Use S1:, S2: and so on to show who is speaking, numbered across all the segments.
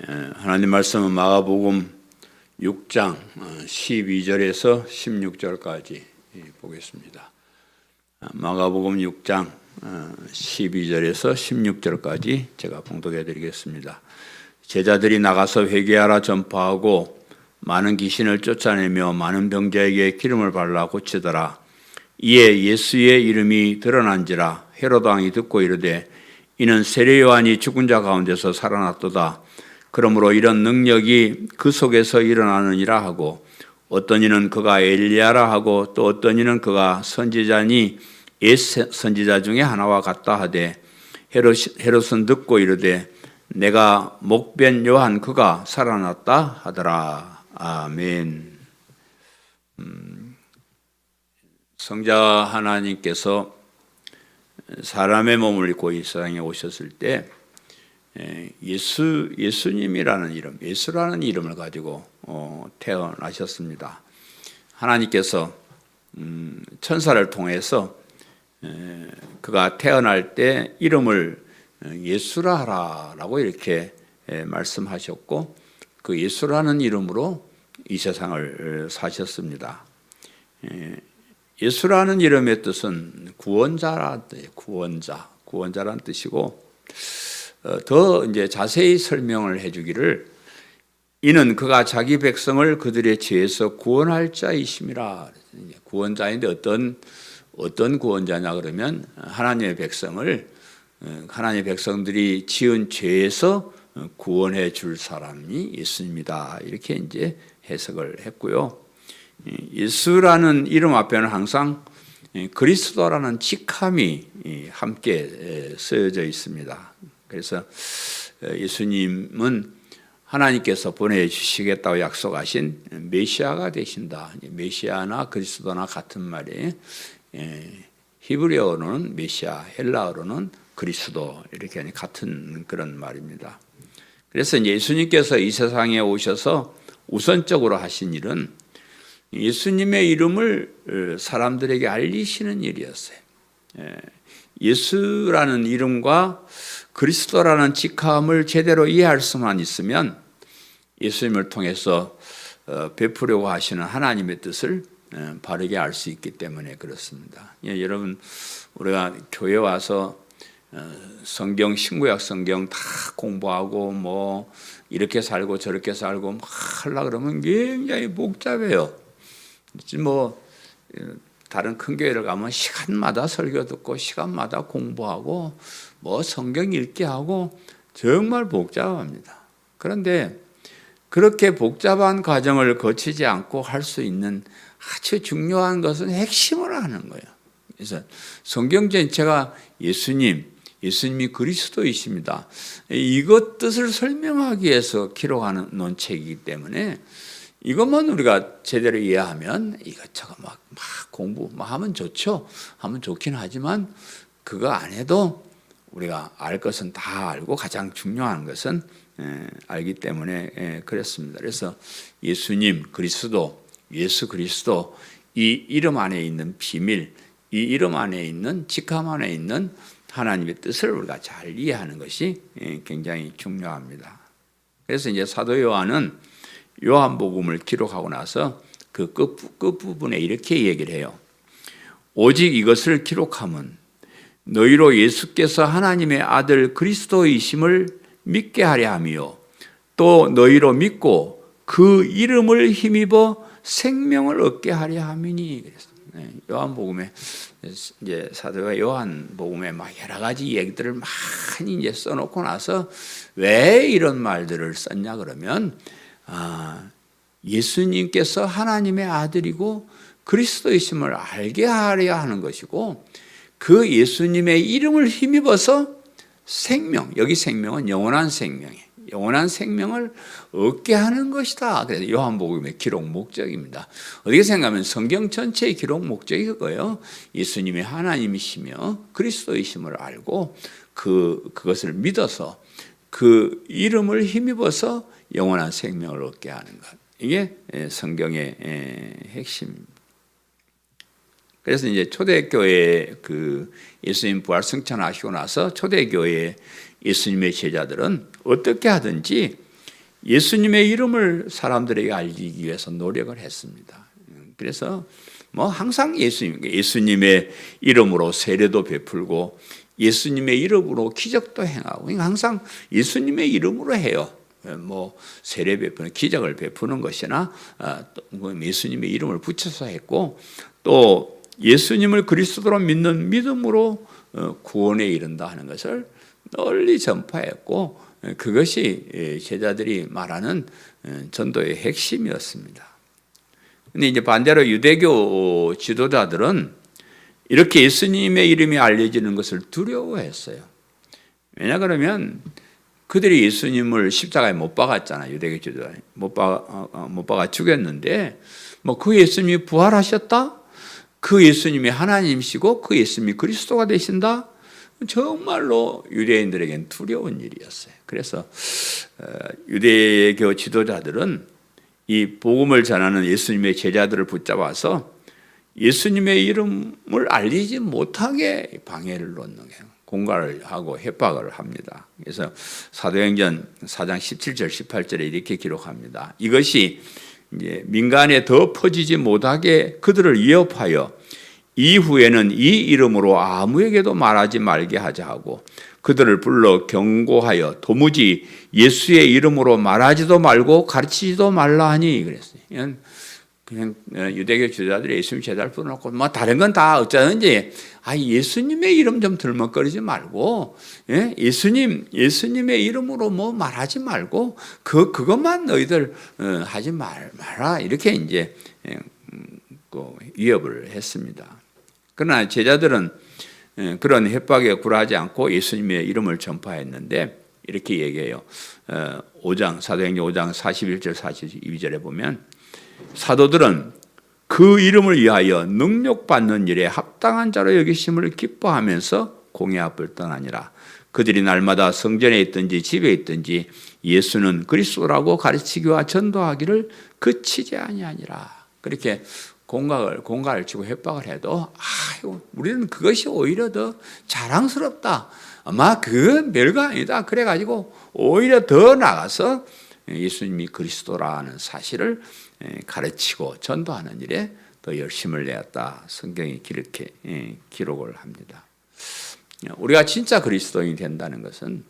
S1: 하나님 말씀은 마가복음 6장 12절에서 16절까지 보겠습니다. 마가복음 6장 12절에서 16절까지 제가 봉독해 드리겠습니다. 제자들이 나가서 회개하라 전파하고 많은 귀신을 쫓아내며 많은 병자에게 기름을 발라 고치더라. 이에 예수의 이름이 드러난지라. 헤롯 왕이 듣고 이르되 이는 세례 요한이 죽은 자 가운데서 살아났도다. 그러므로 이런 능력이 그 속에서 일어나느니라 하고, 어떤 이는 그가 엘리야라 하고 또 어떤 이는 그가 선지자니 옛 선지자 중에 하나와 같다 하되, 헤롯은 듣고 이르되 내가 목변 요한 그가 살아났다 하더라. 아멘. 성자 하나님께서 사람의 몸을 입고 이 세상에 오셨을 때 예수님이라는 이름, 예수라는 이름을 가지고 태어나셨습니다. 하나님께서 천사를 통해서 그가 태어날 때 이름을 예수라 하라라고 이렇게 말씀하셨고, 그 예수라는 이름으로 이 세상을 사셨습니다. 예수라는 이름의 뜻은 구원자라는 뜻이고, 더 이제 자세히 설명을 해주기를, 이는 그가 자기 백성을 그들의 죄에서 구원할 자이심이라. 구원자인데 어떤 구원자냐 그러면 하나님의 백성들이 지은 죄에서 구원해 줄 사람이 예수입니다. 이렇게 이제 해석을 했고요. 예수라는 이름 앞에는 항상 그리스도라는 직함이 함께 쓰여져 있습니다. 그래서 예수님은 하나님께서 보내주시겠다고 약속하신 메시아가 되신다. 메시아나 그리스도나 같은 말이에요. 히브리어로는 메시아, 헬라어로는 그리스도, 이렇게 같은 그런 말입니다. 그래서 이제 예수님께서 이 세상에 오셔서 우선적으로 하신 일은 예수님의 이름을 사람들에게 알리시는 일이었어요. 예수라는 이름과 그리스도라는 직함을 제대로 이해할 수만 있으면 예수님을 통해서 베푸려고 하시는 하나님의 뜻을 바르게 알 수 있기 때문에 그렇습니다. 여러분, 우리가 교회 와서 성경, 신구약 성경 다 공부하고 뭐 이렇게 살고 저렇게 살고 막 하려고 그러면 굉장히 복잡해요. 뭐 다른 큰 교회를 가면 시간마다 설교 듣고 시간마다 공부하고 뭐 성경 읽기 하고 정말 복잡합니다. 그런데 그렇게 복잡한 과정을 거치지 않고 할 수 있는 아주 중요한 것은 핵심을 하는 거예요. 그래서 성경 전체가 예수님이 그리스도이십니다. 이것 뜻을 설명하기 위해서 기록하는 논책이기 때문에 이것만 우리가 제대로 이해하면 이것저것 막 공부 하면 좋죠. 하면 좋긴 하지만 그거 안 해도 우리가 알 것은 다 알고 가장 중요한 것은 알기 때문에 그렇습니다. 그래서 예수님, 그리스도, 예수 그리스도, 이 이름 안에 있는 비밀, 이 이름 안에 있는 직함 안에 있는 하나님의 뜻을 우리가 잘 이해하는 것이 굉장히 중요합니다. 그래서 이제 사도 요한은 요한복음을 기록하고 나서 그 끝부분에 이렇게 얘기를 해요. 오직 이것을 기록함은 너희로 예수께서 하나님의 아들 그리스도이심을 믿게 하려 함이요, 또 너희로 믿고 그 이름을 힘입어 생명을 얻게 하려 함이니. 요한복음에 이제 사도가 요한복음에 막 여러 가지 얘기들을 많이 이제 써놓고 나서 왜 이런 말들을 썼냐 그러면 예수님께서 하나님의 아들이고 그리스도이심을 알게 하려 하는 것이고, 그 예수님의 이름을 힘입어서 생명, 여기 생명은 영원한 생명이에요. 영원한 생명을 얻게 하는 것이다. 그래서 요한복음의 기록 목적입니다. 어떻게 생각하면 성경 전체의 기록 목적이 그거예요. 예수님이 하나님이시며 그리스도이심을 알고 그것을 믿어서 그 이름을 힘입어서 영원한 생명을 얻게 하는 것. 이게 성경의 핵심입니다. 그래서 이제 초대교회 그 예수님 부활 승천하시고 나서 초대교회 예수님의 제자들은 어떻게 하든지 예수님의 이름을 사람들에게 알리기 위해서 노력을 했습니다. 그래서 항상 예수님의 이름으로 세례도 베풀고 예수님의 이름으로 기적도 행하고 항상 예수님의 이름으로 해요. 세례 베푸는 기적을 베푸는 것이나 예수님의 이름을 붙여서 했고 또 예수님을 그리스도로 믿는 믿음으로 구원에 이른다 하는 것을 널리 전파했고 그것이 제자들이 말하는 전도의 핵심이었습니다. 근데 이제 반대로 유대교 지도자들은 이렇게 예수님의 이름이 알려지는 것을 두려워했어요. 왜냐 그러면 그들이 예수님을 십자가에 못 박았잖아요. 유대교 지도자 못 박아 죽였는데 그 예수님이 부활하셨다? 그 예수님이 하나님이시고 그 예수님이 그리스도가 되신다? 정말로 유대인들에겐 두려운 일이었어요. 그래서 유대교 지도자들은 이 복음을 전하는 예수님의 제자들을 붙잡아서 예수님의 이름을 알리지 못하게 방해를 놓는 거예요. 공갈을 하고 협박을 합니다. 그래서 사도행전 4장 17절 18절에 이렇게 기록합니다. 이것이 이제 민간에 더 퍼지지 못하게 그들을 위협하여 이후에는 이 이름으로 아무에게도 말하지 말게 하자 하고 그들을 불러 경고하여 도무지 예수의 이름으로 말하지도 말고 가르치지도 말라 하니 그랬어요. 그냥 유대교 지도자들이 예수님 제자를 불러놓고 다른 건 다 어쩌든지 예수님의 이름 좀 들먹거리지 말고 예수님의 이름으로 말하지 말고 그것만 너희들 하지 마라 이렇게 이제 위협을 했습니다. 그러나 제자들은 그런 협박에 굴하지 않고 예수님의 이름을 전파했는데 이렇게 얘기해요. 사도행전 5장 41절 42절에 보면 사도들은 그 이름을 위하여 능력받는 일에 합당한 자로 여기심을 기뻐하면서 공회 앞을 떠나니라. 그들이 날마다 성전에 있든지 집에 있든지 예수는 그리스도라고 가르치기와 전도하기를 그치지 아니하니라. 그렇게 공갈을 치고 협박을 해도 우리는 그것이 오히려 더 자랑스럽다. 아마 그건 별거 아니다. 그래가지고 오히려 더 나가서 예수님이 그리스도라는 사실을 가르치고 전도하는 일에 더 열심을 내었다. 성경이 그렇게 기록을 합니다. 우리가 진짜 그리스도인이 된다는 것은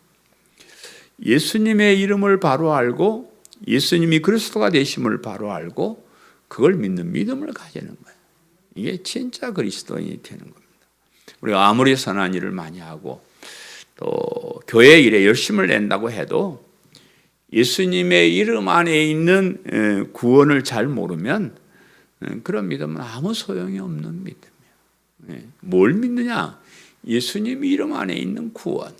S1: 예수님의 이름을 바로 알고 예수님이 그리스도가 되심을 바로 알고 그걸 믿는 믿음을 가지는 거예요. 이게 진짜 그리스도인이 되는 겁니다. 우리가 아무리 선한 일을 많이 하고 또 교회 일에 열심을 낸다고 해도 예수님의 이름 안에 있는 구원을 잘 모르면 그런 믿음은 아무 소용이 없는 믿음이에요. 뭘 믿느냐? 예수님 이름 안에 있는 구원,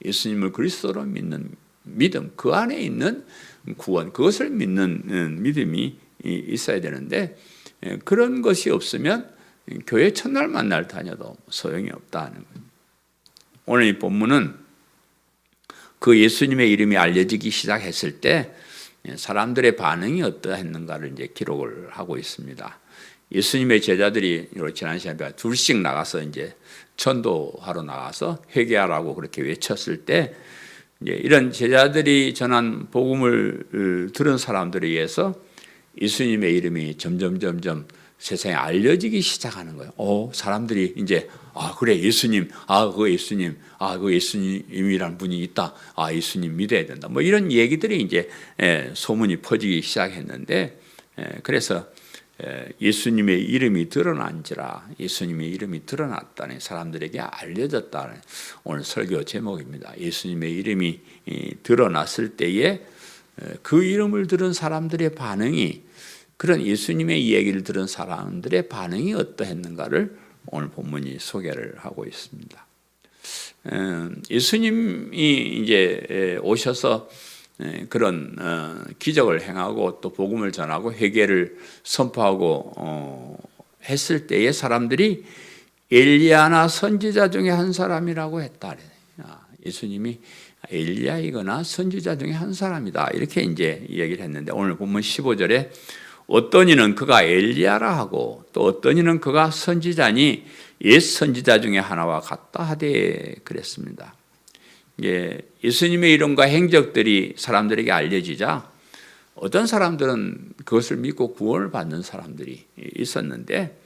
S1: 예수님을 그리스도로 믿는 믿음, 그 안에 있는 구원, 그것을 믿는 믿음이 있어야 되는데 그런 것이 없으면 교회 첫날 만날 다녀도 소용이 없다는 거예요. 오늘 이 본문은 그 예수님의 이름이 알려지기 시작했을 때 사람들의 반응이 어떠했는가를 이제 기록을 하고 있습니다. 예수님의 제자들이 지난 시간에 둘씩 나가서 이제 전도하러 나가서 회개하라고 그렇게 외쳤을 때 이제 이런 제자들이 전한 복음을 들은 사람들에 의해서 예수님의 이름이 점점 세상에 알려지기 시작하는 거예요. 사람들이 이제 그래 예수님, 그 예수님, 그 예수님이라는 분이 있다. 예수님 믿어야 된다. 이런 얘기들이 이제 소문이 퍼지기 시작했는데 그래서 예수님의 이름이 드러난지라 예수님의 이름이 드러났다는 사람들에게 알려졌다는 오늘 설교 제목입니다. 예수님의 이름이 드러났을 때에 그 이름을 들은 사람들의 반응이 그런 예수님의 이야기를 들은 사람들의 반응이 어떠했는가를 오늘 본문이 소개를 하고 있습니다. 예수님이 이제 오셔서 그런 기적을 행하고 또 복음을 전하고 회개를 선포하고 했을 때에 사람들이 엘리야나 선지자 중에 한 사람이라고 했다. 예수님이 엘리야이거나 선지자 중에 한 사람이다. 이렇게 이제 이야기를 했는데 오늘 본문 15절에 어떤 이는 그가 엘리야라 하고 또 어떤 이는 그가 선지자니 옛 선지자 중에 하나와 같다 하되 그랬습니다. 예수님의 이름과 행적들이 사람들에게 알려지자 어떤 사람들은 그것을 믿고 구원을 받는 사람들이 있었는데,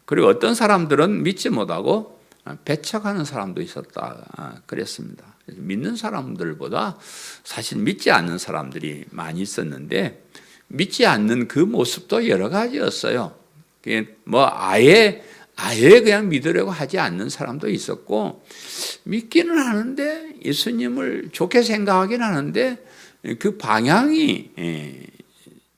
S1: 그리고 어떤 사람들은 믿지 못하고 배척하는 사람도 있었다 그랬습니다. 믿는 사람들보다 사실 믿지 않는 사람들이 많이 있었는데, 믿지 않는 그 모습도 여러 가지였어요. 뭐 아예 그냥 믿으려고 하지 않는 사람도 있었고, 믿기는 하는데 예수님을 좋게 생각하긴 하는데 그 방향이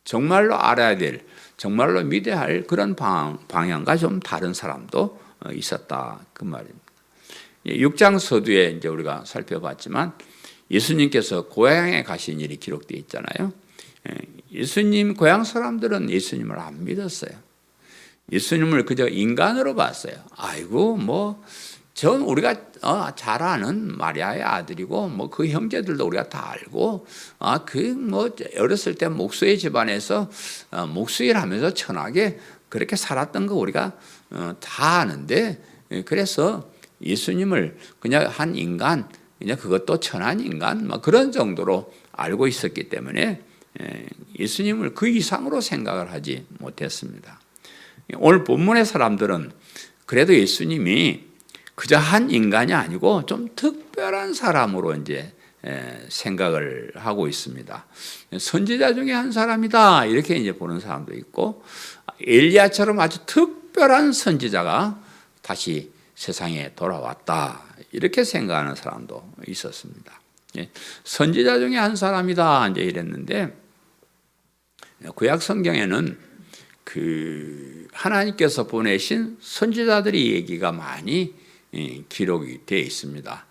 S1: 정말로 알아야 될, 정말로 믿어야 할 그런 방향과 좀 다른 사람도 있었다 그 말입니다. 6장 서두에 이제 우리가 살펴봤지만 예수님께서 고향에 가신 일이 기록되어 있잖아요. 예수님 고향 사람들은 예수님을 안 믿었어요. 예수님을 그저 인간으로 봤어요. 아이고 전 우리가 잘 아는 마리아의 아들이고 그 형제들도 우리가 다 알고 어렸을 때 목수의 집안에서 목수일 하면서 천하게 그렇게 살았던 거 우리가 다 아는데, 그래서 예수님을 그냥 한 인간, 그냥 그것도 천한 인간 그런 정도로 알고 있었기 때문에 예수님을 그 이상으로 생각을 하지 못했습니다. 오늘 본문의 사람들은 그래도 예수님이 그저 한 인간이 아니고 좀 특별한 사람으로 이제 생각을 하고 있습니다. 선지자 중에 한 사람이다 이렇게 이제 보는 사람도 있고, 엘리야처럼 아주 특별한 선지자가 다시 세상에 돌아왔다 이렇게 생각하는 사람도 있었습니다. 선지자 중에 한 사람이다 이제 이랬는데, 구약 성경에는 그 하나님께서 보내신 선지자들의 얘기가 많이 기록이 되어 있습니다.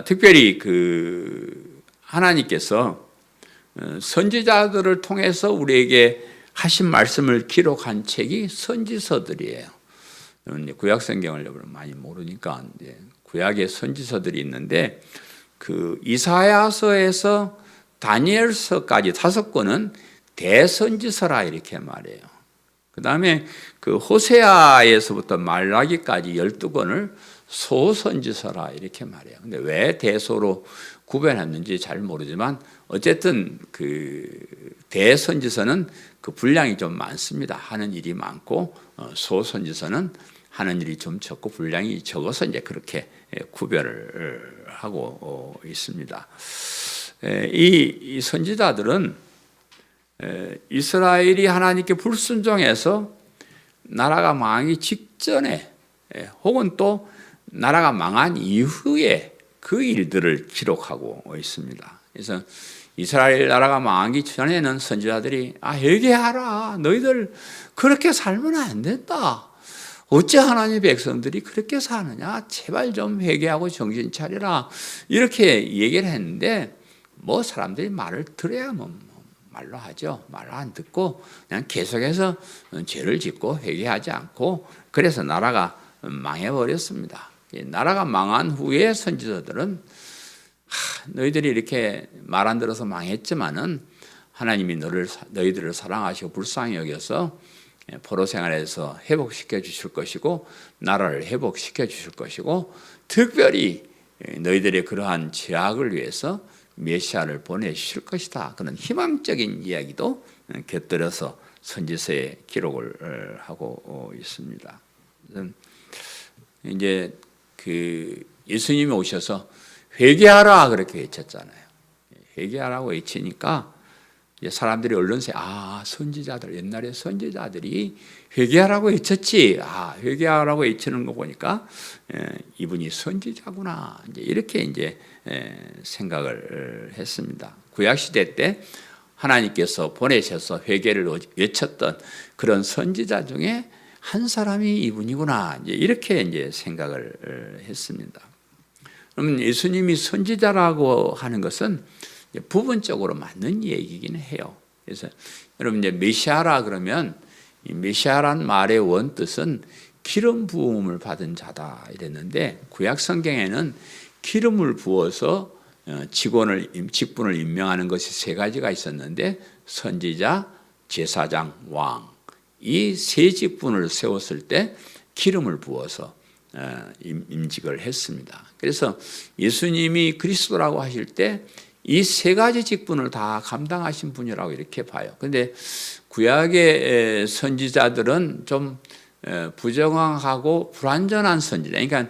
S1: 특별히 그 하나님께서 선지자들을 통해서 우리에게 하신 말씀을 기록한 책이 선지서들이에요. 구약 성경을 많이 모르니까 이제 구약에 선지서들이 있는데, 그 이사야서에서 다니엘서까지 5권은 대선지서라 이렇게 말해요. 그 다음에 그 호세아에서부터 말라기까지 12권을 소선지서라 이렇게 말해요. 근데 왜 대소로 구별했는지 잘 모르지만 어쨌든 그 대선지서는 그 분량이 좀 많습니다. 하는 일이 많고, 소선지서는 하는 일이 좀 적고 분량이 적어서 이제 그렇게 구별을 하고 있습니다. 이 선지자들은 이스라엘이 하나님께 불순종해서 나라가 망하기 직전에 혹은 또 나라가 망한 이후에 그 일들을 기록하고 있습니다. 그래서 이스라엘 나라가 망하기 전에는 선지자들이 회개하라, 너희들 그렇게 살면 안 된다, 어째 하나님의 백성들이 그렇게 사느냐, 제발 좀 회개하고 정신 차리라 이렇게 얘기를 했는데, 사람들이 말을 들어야 말로 하죠. 말을 안 듣고 그냥 계속해서 죄를 짓고 회개하지 않고, 그래서 나라가 망해버렸습니다. 나라가 망한 후에 선지자들은 너희들이 이렇게 말 안 들어서 망했지만은 하나님이 너희들을 사랑하시고 불쌍히 여겨서 포로 생활에서 회복시켜 주실 것이고 나라를 회복시켜 주실 것이고, 특별히 너희들의 그러한 죄악을 위해서 메시아를 보내주실 것이다, 그런 희망적인 이야기도 곁들여서 선지서에 기록을 하고 있습니다. 이제 그 예수님이 오셔서 회개하라 그렇게 외쳤잖아요. 회개하라고 외치니까 사람들이 언론세 선지자들, 옛날에 선지자들이 회개하라고 외쳤지, 회개하라고 외치는 거 보니까 이분이 선지자구나 이렇게 이제 생각을 했습니다. 구약 시대 때 하나님께서 보내셔서 회개를 외쳤던 그런 선지자 중에 한 사람이 이분이구나 이렇게 이제 생각을 했습니다. 그러면 예수님이 선지자라고 하는 것은 부분적으로 맞는 얘기긴 해요. 그래서 여러분 이제 메시아라 그러면 이 메시아란 말의 원뜻은 기름 부음을 받은 자다 이랬는데, 구약 성경에는 기름을 부어서 직분을 임명하는 것이 3가지가 있었는데, 선지자, 제사장, 왕, 이 3 직분을 세웠을 때 기름을 부어서 임직을 했습니다. 그래서 예수님이 그리스도라고 하실 때 이 세 가지 직분을 다 감당하신 분이라고 이렇게 봐요. 그런데 구약의 선지자들은 좀 부정확하고 불완전한 선지자, 그러니까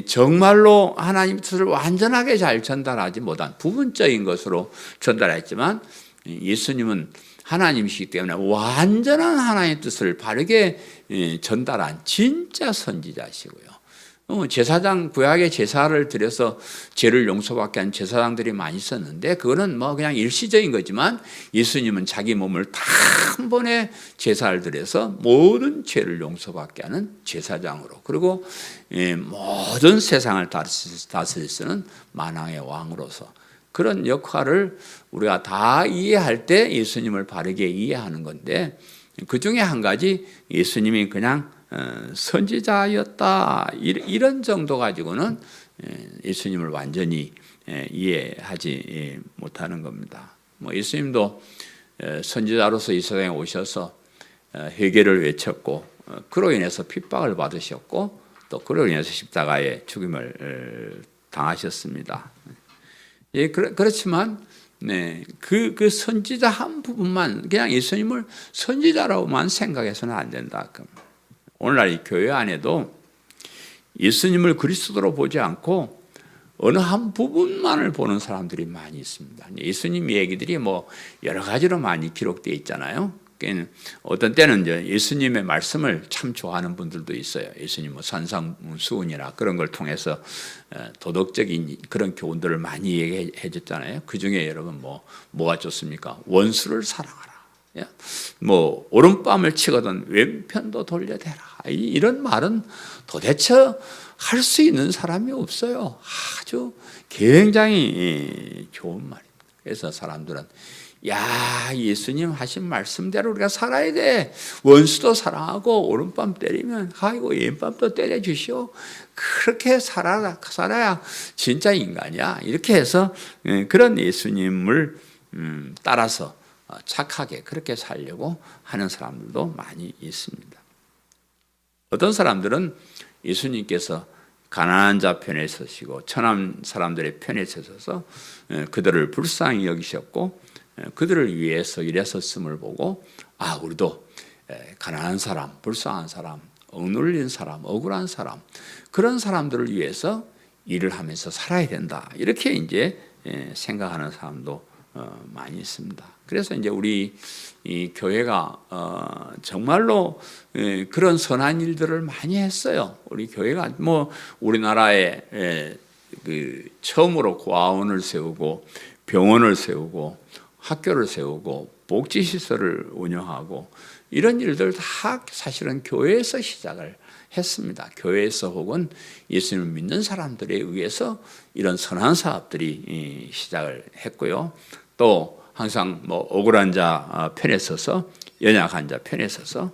S1: 정말로 하나님 뜻을 완전하게 잘 전달하지 못한 부분적인 것으로 전달했지만, 예수님은 하나님이시기 때문에 완전한 하나님의 뜻을 바르게 전달한 진짜 선지자시고요. 제사장, 구약의 제사를 드려서 죄를 용서받게 한 제사장들이 많이 있었는데 그거는 뭐 그냥 일시적인 거지만, 예수님은 자기 몸을 다 한 번에 제사를 드려서 모든 죄를 용서받게 하는 제사장으로, 그리고 모든 세상을 다스릴 수는 만왕의 왕으로서 그런 역할을 우리가 다 이해할 때 예수님을 바르게 이해하는 건데, 그 중에 한 가지 예수님이 그냥 선지자였다 이런 정도 가지고는 예수님을 완전히 이해하지 못하는 겁니다. 예수님도 선지자로서 이 세상에 오셔서 회개를 외쳤고, 그로 인해서 핍박을 받으셨고, 또 그로 인해서 십자가에 죽임을 당하셨습니다. 그렇지만 그 선지자 한 부분만 그냥 예수님을 선지자라고만 생각해서는 안 된다. 오늘날 이 교회 안에도 예수님을 그리스도로 보지 않고 어느 한 부분만을 보는 사람들이 많이 있습니다. 예수님 얘기들이 뭐 여러 가지로 많이 기록되어 있잖아요. 어떤 때는 예수님의 말씀을 참 좋아하는 분들도 있어요. 예수님 산상수훈이나 그런 걸 통해서 도덕적인 그런 교훈들을 많이 얘기해 줬잖아요. 그 중에 여러분 뭐가 좋습니까? 원수를 사랑하라. 뭐 오른뺨을 치거든 왼편도 돌려대라. 이런 말은 도대체 할 수 있는 사람이 없어요. 아주 굉장히 좋은 말입니다. 그래서 사람들은 예수님 하신 말씀대로 우리가 살아야 돼. 원수도 사랑하고 오른밤 때리면 아이고 왼밤도 때려주시오. 그렇게 살아야 진짜 인간이야. 이렇게 해서 그런 예수님을 따라서 착하게 그렇게 살려고 하는 사람들도 많이 있습니다. 어떤 사람들은 예수님께서 가난한 자 편에 서시고 천한 사람들의 편에 서셔서 그들을 불쌍히 여기셨고 그들을 위해서 일하셨음을 보고 우리도 가난한 사람, 불쌍한 사람, 억눌린 사람, 억울한 사람, 그런 사람들을 위해서 일을 하면서 살아야 된다. 이렇게 이제 생각하는 사람도 많이 있습니다. 그래서 이제 우리 이 교회가 정말로 그런 선한 일들을 많이 했어요. 우리 교회가 우리나라에 처음으로 고아원을 세우고 병원을 세우고 학교를 세우고 복지시설을 운영하고 이런 일들 다 사실은 교회에서 시작을 했습니다. 교회에서 혹은 예수님을 믿는 사람들에 의해서 이런 선한 사업들이 시작을 했고요. 또 항상 억울한 자 편에 서서 연약한 자 편에 서서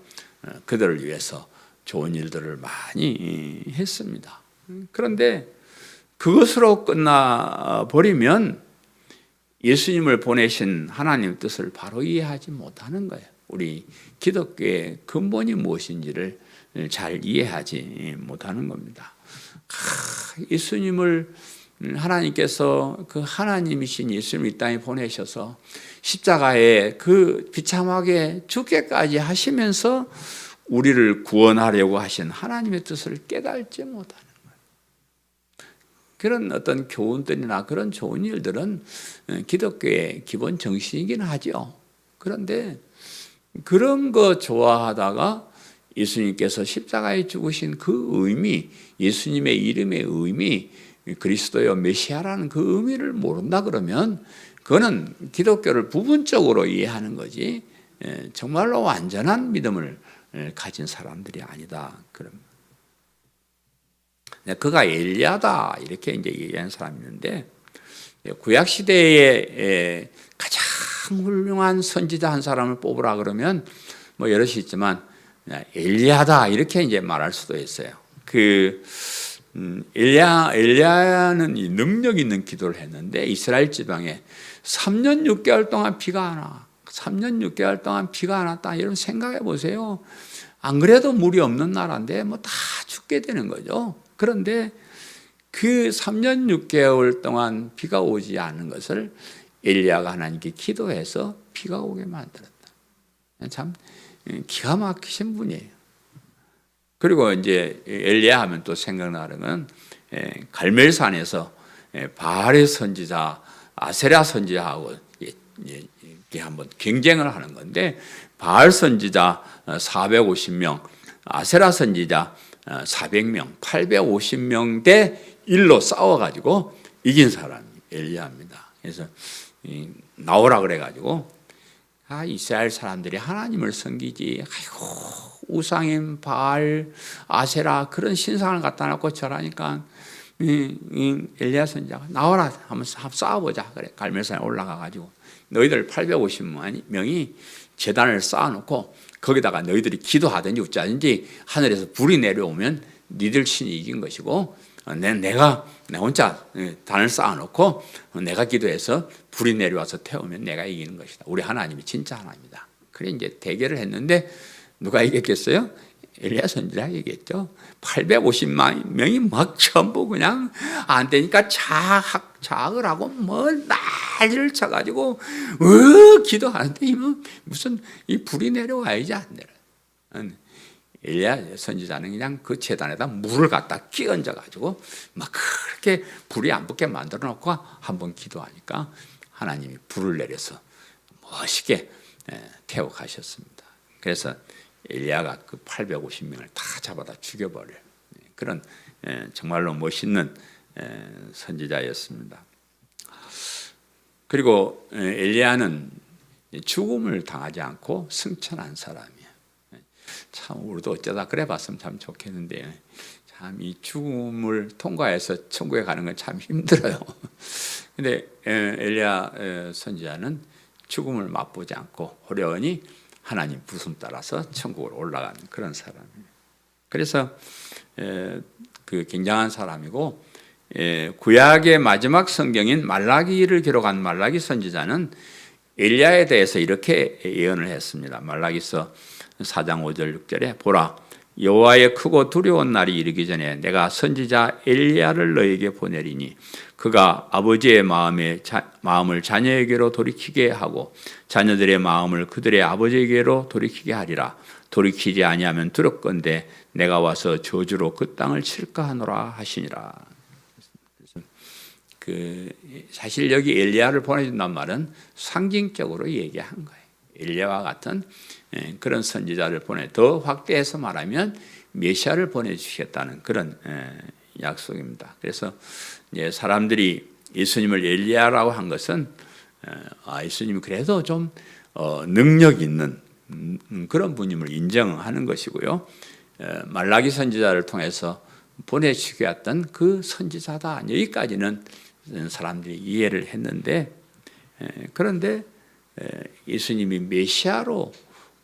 S1: 그들을 위해서 좋은 일들을 많이 했습니다. 그런데 그것으로 끝나버리면 예수님을 보내신 하나님의 뜻을 바로 이해하지 못하는 거예요. 우리 기독교의 근본이 무엇인지를 잘 이해하지 못하는 겁니다. 예수님을 하나님께서 그 하나님이신 예수님을 이 땅에 보내셔서 십자가에 그 비참하게 죽게까지 하시면서 우리를 구원하려고 하신 하나님의 뜻을 깨닫지 못하는 거예요. 그런 어떤 교훈들이나 그런 좋은 일들은 기독교의 기본 정신이긴 하죠. 그런데 그런 거 좋아하다가 예수님께서 십자가에 죽으신 그 의미, 예수님의 이름의 의미, 그리스도여 메시아라는 그 의미를 모른다 그러면 그거는 기독교를 부분적으로 이해하는 거지 정말로 완전한 믿음을 가진 사람들이 아니다. 그가 엘리야다 이렇게 이제 얘기하는 사람이 있는데 구약 시대에 가장 훌륭한 선지자 한 사람을 뽑으라 그러면 여럿이 있지만 엘리야다 이렇게 이제 말할 수도 있어요. 엘리야는 이 능력 있는 기도를 했는데 이스라엘 지방에 3년 6개월 동안 비가 안 와. 3년 6개월 동안 비가 안 왔다. 여러분 생각해 보세요. 안 그래도 물이 없는 나라인데 뭐 다 죽게 되는 거죠. 그런데 그 3년 6개월 동안 비가 오지 않은 것을 엘리야가 하나님께 기도해서 비가 오게 만들었다. 참 기가 막히신 분이에요. 그리고 이제 엘리야 하면 또 생각나는 건 갈멜산에서 바알의 선지자 아세라 선지자하고 이렇게 한번 경쟁을 하는 건데, 바알 선지자 450명, 아세라 선지자 400명, 850명 대 1로 싸워가지고 이긴 사람이 엘리야입니다. 그래서 나오라 그래가지고 이스라엘 사람들이 하나님을 섬기지, 아이고 우상인 바알, 아세라 그런 신상을 갖다 놓고 절하니까 엘리야 선지자가 나와라 한번 싸워보자 그래. 갈멜산에 올라가가지고 너희들 850명이 제단을 쌓아놓고 거기다가 너희들이 기도하든지 어쩌든지 하늘에서 불이 내려오면 니들 신이 이긴 것이고, 내가 혼자 단을 쌓아놓고 내가 기도해서 불이 내려와서 태우면 내가 이기는 것이다. 우리 하나님이 진짜 하나님이다. 그래 이제 대결을 했는데 누가 이겼겠어요? 엘리야 선지자가 이겼죠. 850명이 막 전부 그냥 안 되니까 자학을 하고 뭐 난리를 쳐가지고 기도하는데 무슨 이 불이 내려와야지 안 내려. 엘리야 선지자는 그냥 그 제단에다 물을 갖다 끼얹어가지고 막 그렇게 불이 안 붙게 만들어 놓고 한번 기도하니까 하나님이 불을 내려서 멋있게 태워 가셨습니다. 그래서 엘리야가 그 850명을 다 잡아다 죽여버려요. 그런 정말로 멋있는 선지자였습니다. 그리고 엘리야는 죽음을 당하지 않고 승천한 사람이에요. 참 우리도 어쩌다 그래 봤으면 참 좋겠는데, 참 이 죽음을 통과해서 천국에 가는 건 참 힘들어요. 근데 엘리야 선지자는 죽음을 맛보지 않고 호련히 하나님 부름 따라서 천국으로 올라가는 그런 사람이에요. 그래서 그 굉장한 사람이고, 구약의 마지막 성경인 말라기를 기록한 말라기 선지자는 엘리야에 대해서 이렇게 예언을 했습니다. 말라기서 4장 5절 6절에 보라, 여호와의 크고 두려운 날이 이르기 전에 내가 선지자 엘리야를 너에게 보내리니 그가 아버지의 마음을 자녀에게로 돌이키게 하고 자녀들의 마음을 그들의 아버지에게로 돌이키게 하리라. 돌이키지 아니하면 두렵건대 내가 와서 저주로 그 땅을 칠까 하노라 하시니라. 사실 여기 엘리야를 보내준단 말은 상징적으로 얘기한 거예요. 엘리야와 같은 그런 선지자를 더 확대해서 말하면 메시아를 보내주시겠다는 그런 약속입니다. 그래서 사람들이 예수님을 엘리야라고 한 것은 예수님이 그래도 좀 능력 있는 그런 분임을 인정하는 것이고요. 말라기 선지자를 통해서 보내주셨던 그 선지자다, 여기까지는 사람들이 이해를 했는데, 그런데 예수님이 메시아로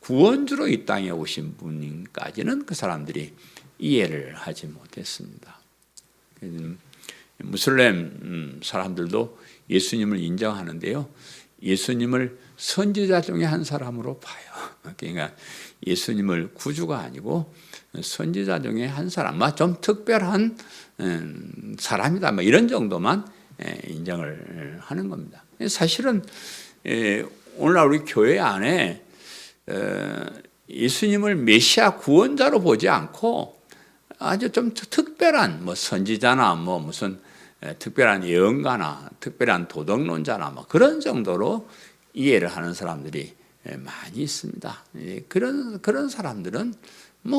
S1: 구원주로 이 땅에 오신 분까지는 그 사람들이 이해를 하지 못했습니다. 무슬림 사람들도 예수님을 인정하는데요, 예수님을 선지자 중에 한 사람으로 봐요. 그러니까 예수님을 구주가 아니고 선지자 중에 한 사람, 좀 특별한 사람이다, 이런 정도만 인정을 하는 겁니다. 사실은 오늘날 우리 교회 안에 예수님을 메시아 구원자로 보지 않고 아주 좀 특별한 선지자나 무슨 특별한 예언가나 특별한 도덕론자나 그런 정도로 이해를 하는 사람들이 많이 있습니다. 그런 사람들은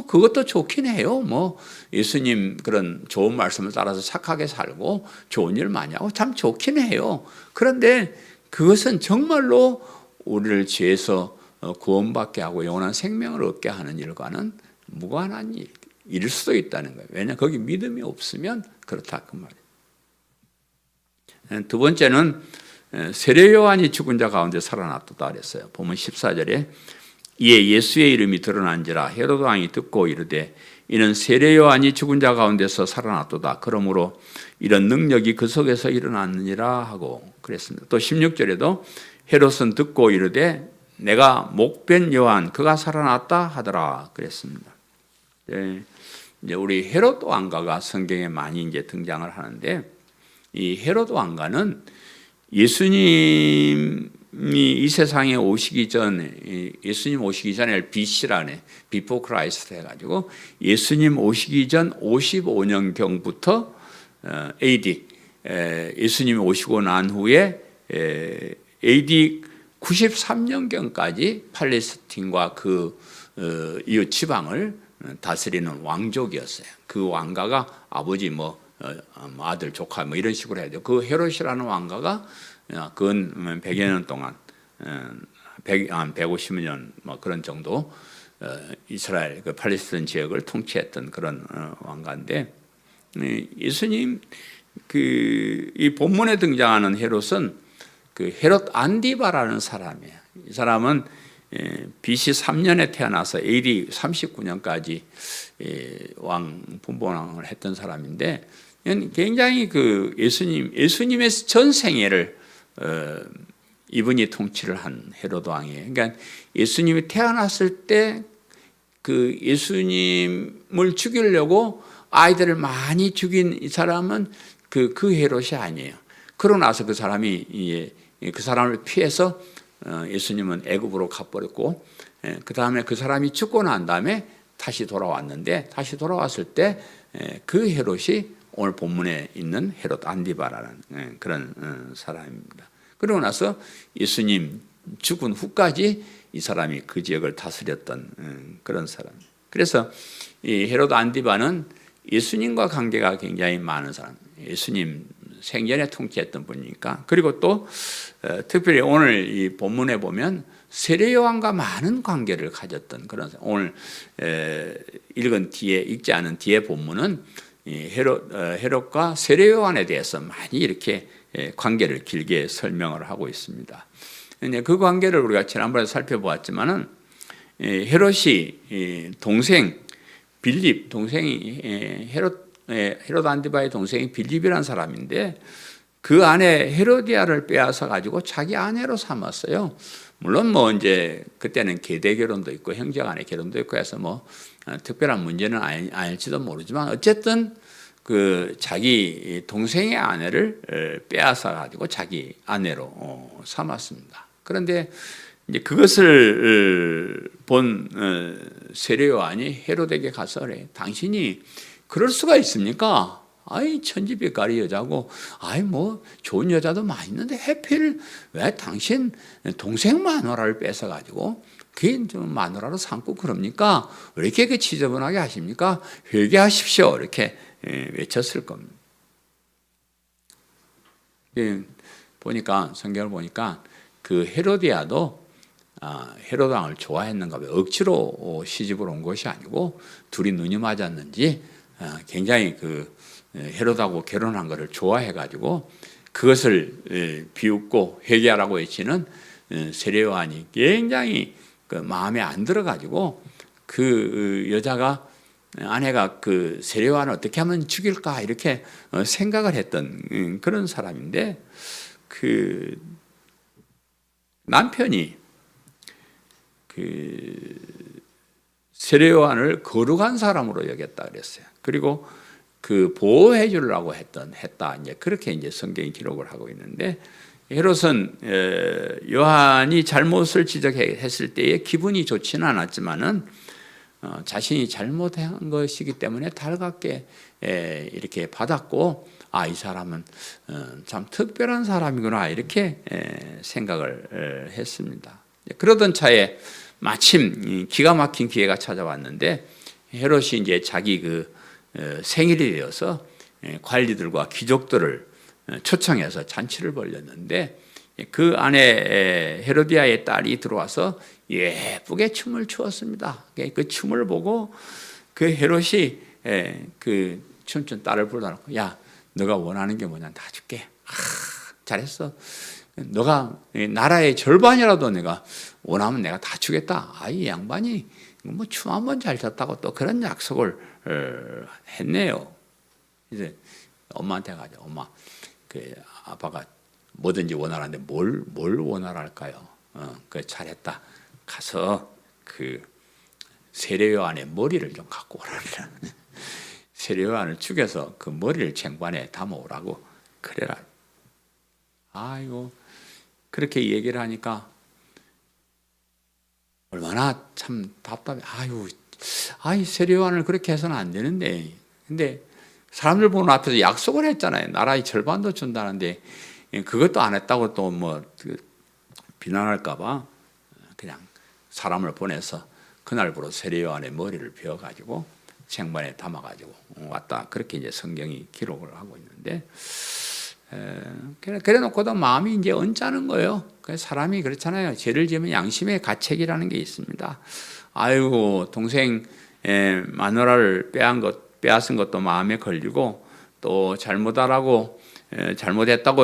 S1: 그것도 좋긴 해요. 예수님 그런 좋은 말씀을 따라서 착하게 살고 좋은 일 많이 하고 참 좋긴 해요. 그런데 그것은 정말로 우리를 죄에서 구원받게 하고 영원한 생명을 얻게 하는 일과는 무관한 일일 수도 있다는 거예요. 왜냐하면 거기 믿음이 없으면 그렇다 그 말이에요. 두 번째는 세례 요한이 죽은 자 가운데 살아났다 그랬어요. 보면 14절에 이에 예수의 이름이 드러난지라 헤로드 왕이 듣고 이르되 이는 세례 요한이 죽은 자 가운데서 살아났도다. 그러므로 이런 능력이 그 속에서 일어났느니라 하고 그랬습니다. 또 16절에도 헤롯은 듣고 이르되 내가 목변 요한 그가 살아났다 하더라 그랬습니다. 네, 이제 우리 헤롯 왕가가 성경에 많이 이제 등장을 하는데 이 헤롯 왕가는 예수님이 이 세상에 오시기 전에 예수님 오시기 전에 BC라네 Before Christ 해가지고 예수님 오시기 전 55년경부터 AD 예수님이 오시고 난 후에 AD 93년경까지 팔레스틴과 그 이웃 지방을 다스리는 왕족이었어요. 그 왕가가 아버지 아들 조카 이런 식으로 해야 돼요. 그 헤롯이라는 왕가가 근 100여 년 동안 150년 그런 정도 이스라엘 그 팔레스타인 지역을 통치했던 그런 왕가인데 예수님 이 본문에 등장하는 헤롯은 그 헤롯 안디바라는 사람이에요. 이 사람은 BC 3년에 태어나서 AD 39년까지 왕 분봉왕을 했던 사람인데 굉장히 그 예수님의 전 생애를 이분이 통치를 한 헤롯 왕이에요. 그러니까 예수님이 태어났을 때 그 예수님을 죽이려고 아이들을 많이 죽인 이 사람은 그 헤롯이 아니에요. 그러고 나서 그 사람이 그 사람을 피해서 예수님은 애굽으로 가버렸고 그 다음에 그 사람이 죽고 난 다음에 다시 돌아왔는데 다시 돌아왔을 때 그 헤롯이 오늘 본문에 있는 헤롯 안디바라는 그런 사람입니다. 그러고 나서 예수님 죽은 후까지 이 사람이 그 지역을 다스렸던 그런 사람. 그래서 이 헤롯 안디바는 예수님과 관계가 굉장히 많은 사람. 예수님 생전에 통치했던 분이니까. 그리고 또 특별히 오늘 이 본문에 보면 세례 요한과 많은 관계를 가졌던 그런 사람. 오늘 읽지 않은 뒤에 본문은 헤롯과 세례 요한에 대해서 많이 이렇게 관계를 길게 설명을 하고 있습니다. 그 관계를 우리가 지난번에 살펴보았지만은 헤롯이 동생 빌립 동생이 헤롯 안디바의 동생이 빌립이라는 사람인데 그 아내 헤로디아를 빼앗아 가지고 자기 아내로 삼았어요. 물론 이제 그때는 계대 결혼도 있고 형제간의 결혼도 있고 해서 특별한 문제는 아닐지도 모르지만 어쨌든 그 자기 동생의 아내를 빼앗아 가지고 자기 아내로 삼았습니다. 그런데 이제 그것을 본 세례 요한이 헤롯에게 가서 그래. 당신이 그럴 수가 있습니까? 아이 천지빛깔이 여자고 좋은 여자도 많이 있는데 하필 왜 당신 동생 마누라를 뺏어가지고 그게 좀 마누라로 삼고 그럽니까? 왜 이렇게 그 지저분하게 하십니까? 회개하십시오. 이렇게 외쳤을 겁니다. 성경을 보니까 그 헤로디아도 헤롯 왕을 좋아했는가 봐요. 억지로 시집을 온 것이 아니고 둘이 눈이 맞았는지 굉장히 그 헤롯하고 결혼한 것을 좋아해가지고 그것을 비웃고 회개하라고 외치는 세례 요한이 굉장히 그 마음에 안 들어가지고 그 여자가 아내가 그 세례 요한을 어떻게 하면 죽일까 이렇게 생각을 했던 그런 사람인데 그 남편이 그 세례 요한을 거룩한 사람으로 여겼다 그랬어요. 그리고 그 보호해 주려고 했다. 이제 그렇게 이제 성경이 기록을 하고 있는데 헤롯은 요한이 잘못을 지적했을 때에 기분이 좋지는 않았지만은 자신이 잘못한 것이기 때문에 달갑게 이렇게 받았고 이 사람은 참 특별한 사람이구나 이렇게 생각을 했습니다. 그러던 차에 마침 기가 막힌 기회가 찾아왔는데 헤롯이 이제 자기 그 생일이 되어서 관리들과 귀족들을 초청해서 잔치를 벌였는데 그 안에 헤로디아의 딸이 들어와서 예쁘게 춤을 추었습니다. 그 춤을 보고 그 헤롯이 그 춤춘 딸을 불러놓고 야 너가 원하는 게 뭐냐 다 줄게. 잘했어. 너가 나라의 절반이라도 내가 원하면 내가 다 주겠다. 이 양반이 춤 한 번 잘 췄다고 또 그런 약속을 했네요. 이제 엄마한테 가죠. 엄마, 그 아빠가 뭐든지 원하라는데 뭘 원하랄까요? 그 잘했다. 가서 그 세례요한의 머리를 좀 갖고 오라. 세례요한을 죽여서 그 머리를 쟁반에 담아오라고 그래라. 아이고, 그렇게 얘기를 하니까 얼마나 참 답답해. 세례요한을 그렇게 해서는 안 되는데. 근데 사람들 보는 앞에서 약속을 했잖아요. 나라의 절반도 준다는데 그것도 안 했다고 또 뭐 비난할까봐 그냥 사람을 보내서 그날부로 세례요한의 머리를 베어가지고 쟁반에 담아가지고 왔다. 그렇게 이제 성경이 기록을 하고 있는데, 그래 놓고도 마음이 이제 언짢은 거예요. 사람이 그렇잖아요. 죄를 지으면 양심의 가책이라는 게 있습니다. 아이고, 동생 마누라를 빼앗은 것도 마음에 걸리고, 또 잘못했다고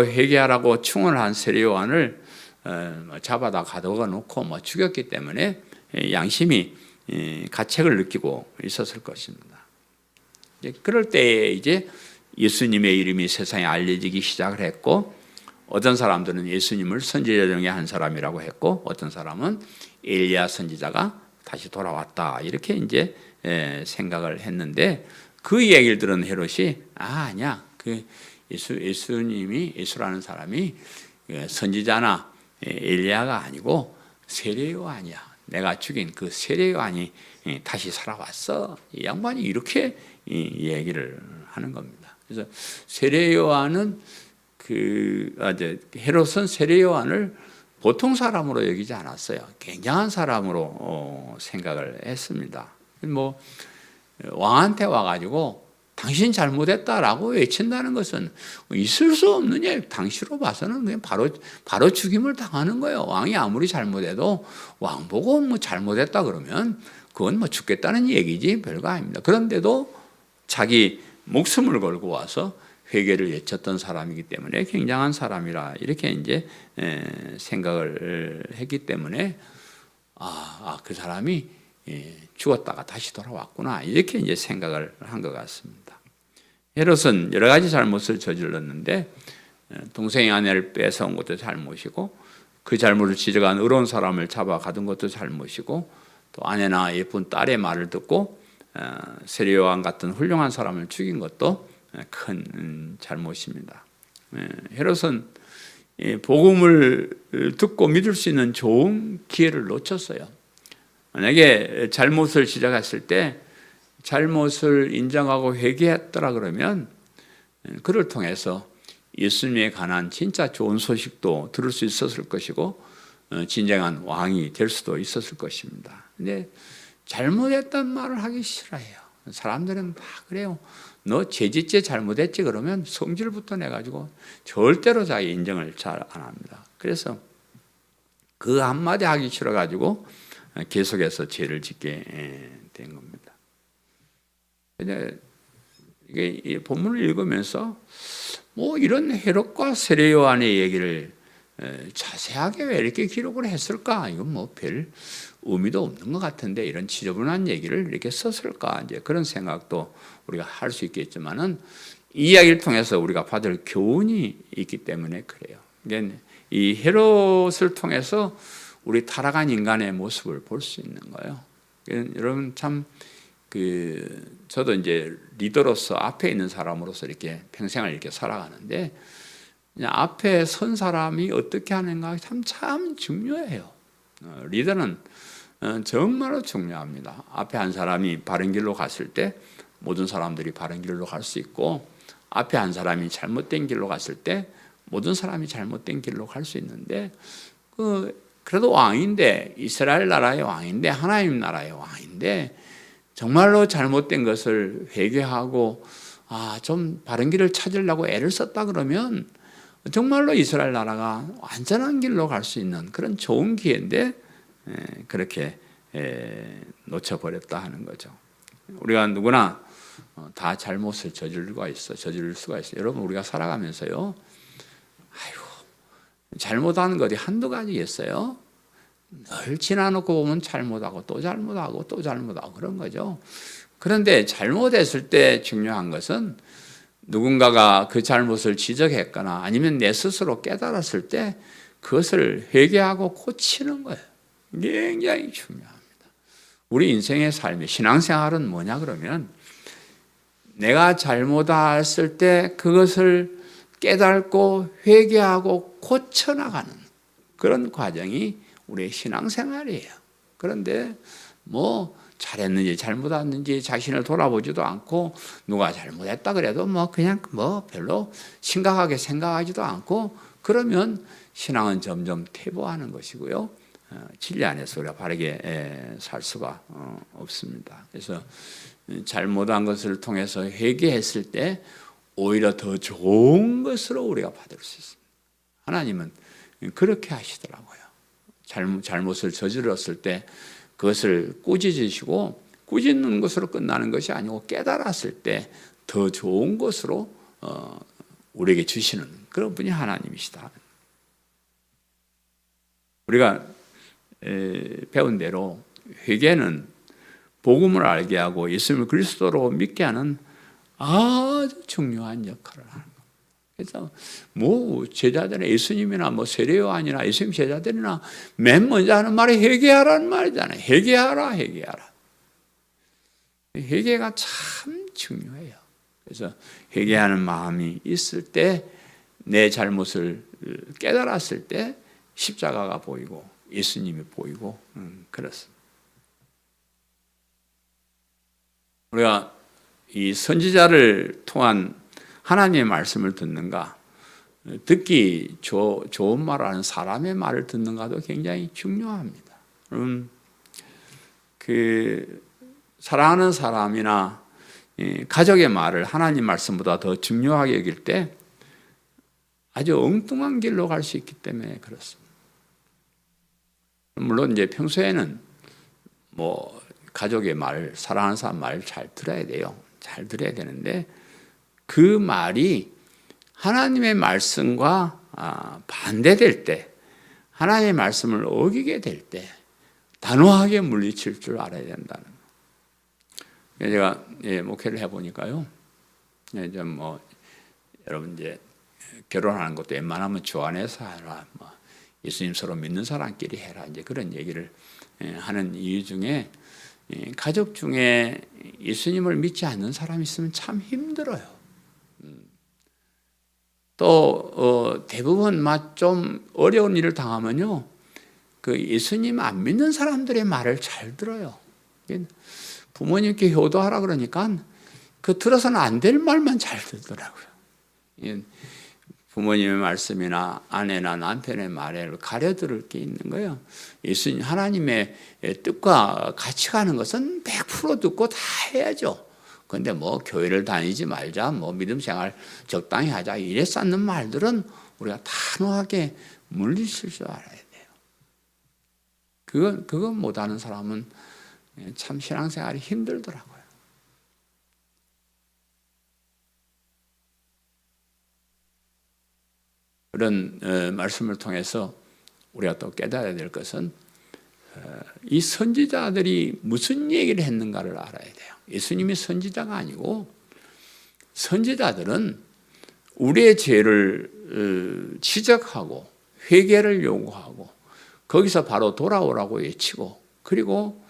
S1: 회개하라고 충원한 세례요한을 잡아다 가둬가 놓고 죽였기 때문에 양심이 가책을 느끼고 있었을 것입니다. 그럴 때에 이제 예수님의 이름이 세상에 알려지기 시작을 했고, 어떤 사람들은 예수님을 선지자 중에 한 사람이라고 했고, 어떤 사람은 엘리야 선지자가 다시 돌아왔다, 이렇게 이제 생각을 했는데, 그 얘기를 들은 헤롯이 아니야, 그 예수라는 사람이 선지자나 엘리야가 아니고 세례요한이야. 내가 죽인 그 세례요한이 다시 살아왔어. 이 양반이 이렇게 얘기를 하는 겁니다. 그래서 세례요한은 헤롯은 세례요한을 보통 사람으로 여기지 않았어요. 굉장한 사람으로 생각을 했습니다. 왕한테 와가지고 당신 잘못했다라고 외친다는 것은 있을 수 없는 일. 당시로 봐서는 그냥 바로 죽임을 당하는 거예요. 왕이 아무리 잘못해도 왕 보고 잘못했다 그러면 그건 죽겠다는 얘기지 별거 아닙니다. 그런데도 자기 목숨을 걸고 와서 회개를 외쳤던 사람이기 때문에 굉장한 사람이라 이렇게 이제 생각을 했기 때문에 그 사람이 죽었다가 다시 돌아왔구나, 이렇게 이제 생각을 한 것 같습니다. 헤롯은 여러 가지 잘못을 저질렀는데, 동생의 아내를 뺏어온 것도 잘못이고, 그 잘못을 지적한 의로운 사람을 잡아 가둔 것도 잘못이고, 또 아내나 예쁜 딸의 말을 듣고 세례요한 같은 훌륭한 사람을 죽인 것도 큰 잘못입니다. 헤롯은 복음을 듣고 믿을 수 있는 좋은 기회를 놓쳤어요. 만약에 잘못을 지적했을 때 잘못을 인정하고 회개했더라 그러면 그를 통해서 예수님에 관한 진짜 좋은 소식도 들을 수 있었을 것이고, 진정한 왕이 될 수도 있었을 것입니다. 근데 잘못했단 말을 하기 싫어해요. 사람들은 다 그래요. 너 죄짓지 잘못했지 그러면 성질부터 내가지고 절대로 자기 인정을 잘 안 합니다. 그래서 그 한마디 하기 싫어가지고 계속해서 죄를 짓게 된 겁니다. 근데 이게 본문을 읽으면서 이런 헤롯과 세례요한의 얘기를 자세하게 왜 이렇게 기록을 했을까? 이건 별 의미도 없는 것 같은데 이런 지저분한 얘기를 이렇게 썼을까? 이제 그런 생각도 우리가 할 수 있겠지만은 이 이야기를 통해서 우리가 받을 교훈이 있기 때문에 그래요. 이 헤롯을 통해서 우리 타락한 인간의 모습을 볼 수 있는 거예요. 여러분 참 저도 이제 리더로서 앞에 있는 사람으로서 이렇게 평생을 이렇게 살아가는데, 앞에 선 사람이 어떻게 하는가 참 중요해요. 리더는 정말로 중요합니다. 앞에 한 사람이 바른 길로 갔을 때 모든 사람들이 바른 길로 갈 수 있고, 앞에 한 사람이 잘못된 길로 갔을 때 모든 사람이 잘못된 길로 갈 수 있는데, 그래도 왕인데, 이스라엘 나라의 왕인데, 하나님 나라의 왕인데 정말로 잘못된 것을 회개하고 좀 바른 길을 찾으려고 애를 썼다 그러면 정말로 이스라엘 나라가 완전한 길로 갈 수 있는 그런 좋은 기회인데 그렇게 놓쳐버렸다 하는 거죠. 우리가 누구나 다 잘못을 저지를 수가 있어요. 여러분, 우리가 살아가면서요, 잘못하는 것이 한두 가지겠어요? 늘 지나놓고 보면 잘못하고 또 잘못하고 또 잘못하고 그런 거죠. 그런데 잘못했을 때 중요한 것은 누군가가 그 잘못을 지적했거나 아니면 내 스스로 깨달았을 때 그것을 회개하고 고치는 거예요. 굉장히 중요합니다. 우리 인생의 삶의 신앙생활은 뭐냐 그러면 내가 잘못했을 때 그것을 깨닫고 회개하고 고쳐나가는 그런 과정이 우리의 신앙생활이에요. 그런데 뭐 잘했는지 잘못했는지 자신을 돌아보지도 않고 누가 잘못했다 그래도 뭐 그냥 뭐 별로 심각하게 생각하지도 않고 그러면 신앙은 점점 퇴보하는 것이고요. 진리 안에서 우리가 바르게 살 수가 없습니다. 그래서 잘못한 것을 통해서 회개했을 때 오히려 더 좋은 것으로 우리가 받을 수 있습니다. 하나님은 그렇게 하시더라고요. 잘못을 저질렀을 때 그것을 꾸짖으시고 꾸짖는 것으로 끝나는 것이 아니고 깨달았을 때 더 좋은 것으로 우리에게 주시는 그런 분이 하나님이시다. 우리가 배운 대로 회개는 복음을 알게 하고 예수님을 그리스도로 믿게 하는 아주 중요한 역할을 하는 겁니다. 그래서 뭐 제자들은 예수님이나 뭐 세례요한이나 예수님 제자들이나 맨 먼저 하는 말이 회개하라는 말이잖아요. 회개하라. 회개가 참 중요해요. 그래서 회개하는 마음이 있을 때 내 잘못을 깨달았을 때 십자가가 보이고 예수님이 보이고 그렇습니다. 우리가 이 선지자를 통한 하나님의 말씀을 듣는가, 듣기 좋은 말을 하는 사람의 말을 듣는가도 굉장히 중요합니다. 그 사랑하는 사람이나 가족의 말을 하나님 말씀보다 더 중요하게 여길 때 아주 엉뚱한 길로 갈 수 있기 때문에 그렇습니다. 물론 이제 평소에는 뭐 가족의 말, 사랑하는 사람 말 잘 들어야 돼요. 잘 들어야 되는데 그 말이 하나님의 말씀과 반대될 때, 하나님의 말씀을 어기게 될 때 단호하게 물리칠 줄 알아야 된다는 거예요. 제가 목회를 해보니까요. 여러분 이제 결혼하는 것도 웬만하면 주 안에서 하라, 뭐 예수님 서로 믿는 사람끼리 해라, 이제 그런 얘기를 하는 이유 중에 가족 중에 예수님을 믿지 않는 사람이 있으면 참 힘들어요. 또 대부분 좀 어려운 일을 당하면요, 그 예수님 안 믿는 사람들의 말을 잘 들어요. 부모님께 효도하라 그러니까 그 들어서는 안 될 말만 잘 듣더라고요. 부모님의 말씀이나 아내나 남편의 말을 가려들을 게 있는 거예요. 예수님 하나님의 뜻과 같이 가는 것은 100% 듣고 다 해야죠. 그런데 뭐 교회를 다니지 말자, 뭐 믿음 생활 적당히 하자, 이래 쌓는 말들은 우리가 단호하게 물리칠 줄 알아야 돼요. 그건 못하는 사람은 참 신앙생활이 힘들더라고요. 그런 말씀을 통해서 우리가 또 깨달아야 될 것은 이 선지자들이 무슨 얘기를 했는가를 알아야 돼요. 예수님이 선지자가 아니고 선지자들은 우리의 죄를 지적하고 회개를 요구하고 거기서 바로 돌아오라고 외치고, 그리고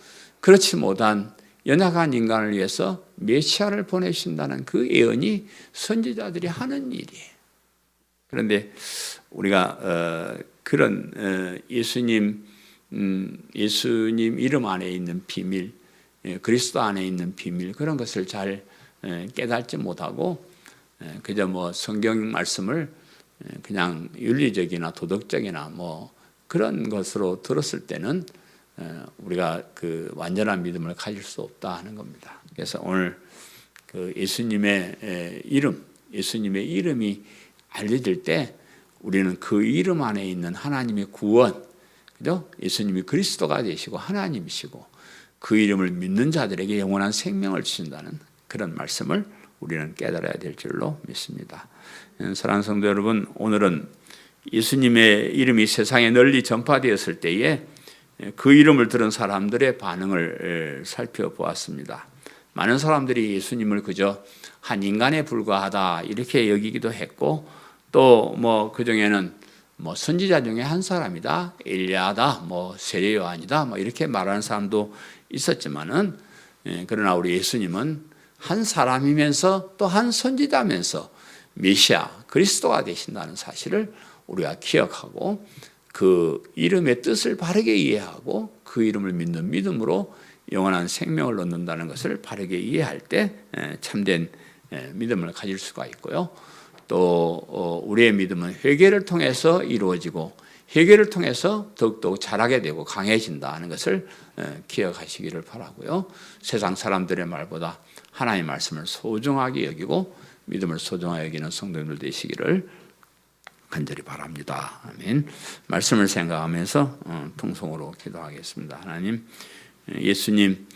S1: 그렇지 못한 연약한 인간을 위해서 메시아를 보내신다는 그 예언이 선지자들이 하는 일이에요. 그런데 우리가 그런 예수님 이름 안에 있는 비밀, 그리스도 안에 있는 비밀, 그런 것을 잘 깨닫지 못하고 그저 뭐 성경 말씀을 그냥 윤리적이나 도덕적이나 뭐 그런 것으로 들었을 때는 우리가 그 완전한 믿음을 가질 수 없다 하는 겁니다. 그래서 오늘 그 예수님의 이름이 알려질 때 우리는 그 이름 안에 있는 하나님의 구원, 그죠? 예수님이 그리스도가 되시고 하나님이시고 그 이름을 믿는 자들에게 영원한 생명을 주신다는 그런 말씀을 우리는 깨달아야 될 줄로 믿습니다. 사랑하는 성도 여러분, 오늘은 예수님의 이름이 세상에 널리 전파되었을 때에 그 이름을 들은 사람들의 반응을 살펴보았습니다. 많은 사람들이 예수님을 그저 한 인간에 불과하다 이렇게 여기기도 했고, 또 뭐 그 중에는 뭐 선지자 중에 한 사람이다, 엘리야다, 뭐 세례 요한이다, 뭐 이렇게 말하는 사람도 있었지만은, 그러나 우리 예수님은 한 사람이면서 또 한 선지자면서 메시아 그리스도가 되신다는 사실을 우리가 기억하고 그 이름의 뜻을 바르게 이해하고 그 이름을 믿는 믿음으로 영원한 생명을 얻는다는 것을 바르게 이해할 때 참된 믿음을 가질 수가 있고요. 또 우리의 믿음은 회개를 통해서 이루어지고 회개를 통해서 더욱더욱 자라게 되고 강해진다는 것을 기억하시기를 바라고요. 세상 사람들의 말보다 하나님의 말씀을 소중하게 여기고 믿음을 소중하게 여기는 성도님들 되시기를 간절히 바랍니다. 아멘. 말씀을 생각하면서 통성으로 기도하겠습니다. 하나님, 예수님은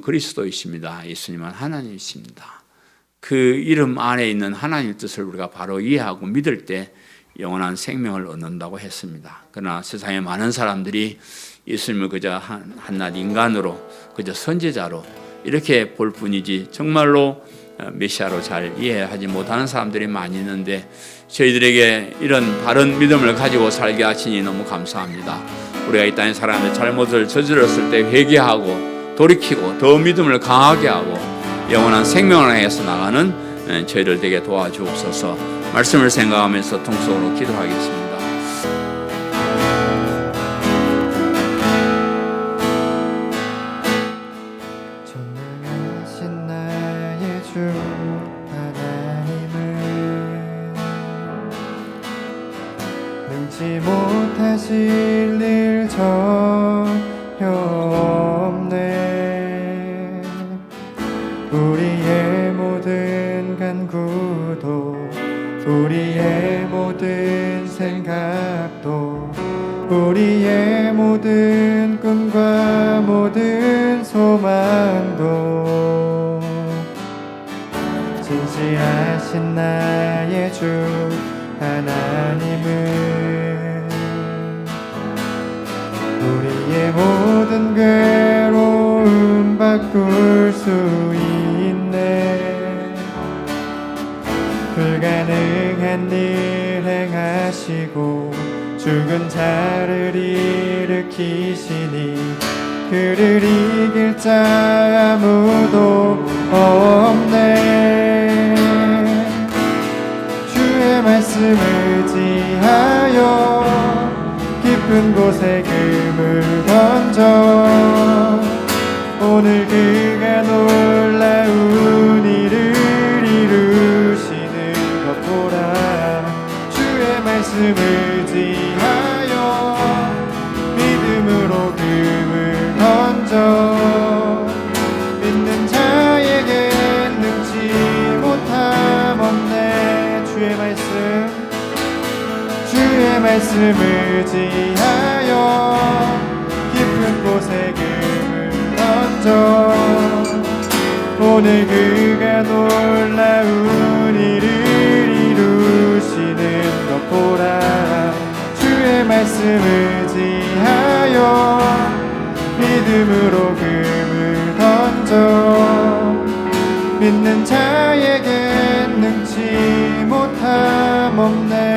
S1: 그리스도이십니다. 예수님은 하나님이십니다. 그 이름 안에 있는 하나님의 뜻을 우리가 바로 이해하고 믿을 때 영원한 생명을 얻는다고 했습니다. 그러나 세상에 많은 사람들이 예수님을 그저 한낱 인간으로, 그저 선지자로 이렇게 볼 뿐이지 정말로 메시아로 잘 이해하지 못하는 사람들이 많이 있는데, 저희들에게 이런 바른 믿음을 가지고 살게 하시니 너무 감사합니다. 우리가 이 땅에 살아가며 잘못을 저질렀을 때 회개하고 돌이키고 더 믿음을 강하게 하고 영원한 생명을 향해서 나가는 저희들 되게 도와주옵소서. 말씀을 생각하면서 통성으로 기도하겠습니다.
S2: 전능하신 나의 주 하나님은 능치 못하실 일 전혀 없네. 우리의 모든 간구도 우리의 모든 생각도 우리의 모든 꿈과 모든 소망도 진실하신 나의 주 하나님은 우리의 모든 괴로움 바꿀 수 있네. 불가능한 일 행하시고 죽은 자를 일으키시니 그를 이길 자 아무도 없네. 주의 말씀을 의지하여 깊은 곳에 금을 던져 오늘 그가 놀라운 일을 이루시는 것 보라. 주의 말씀을 의지하여 믿음으로 금을 던져 믿는 자에게 능치 못함 없네. 주의 말씀을 의지하여 깊은 곳에 금을 던져 오늘 그가 놀라운 일을 이루시는 것 보라. 주의 말씀을 의지하여 믿음으로 금을 던져 믿는 자에겐 능치 못함 없네.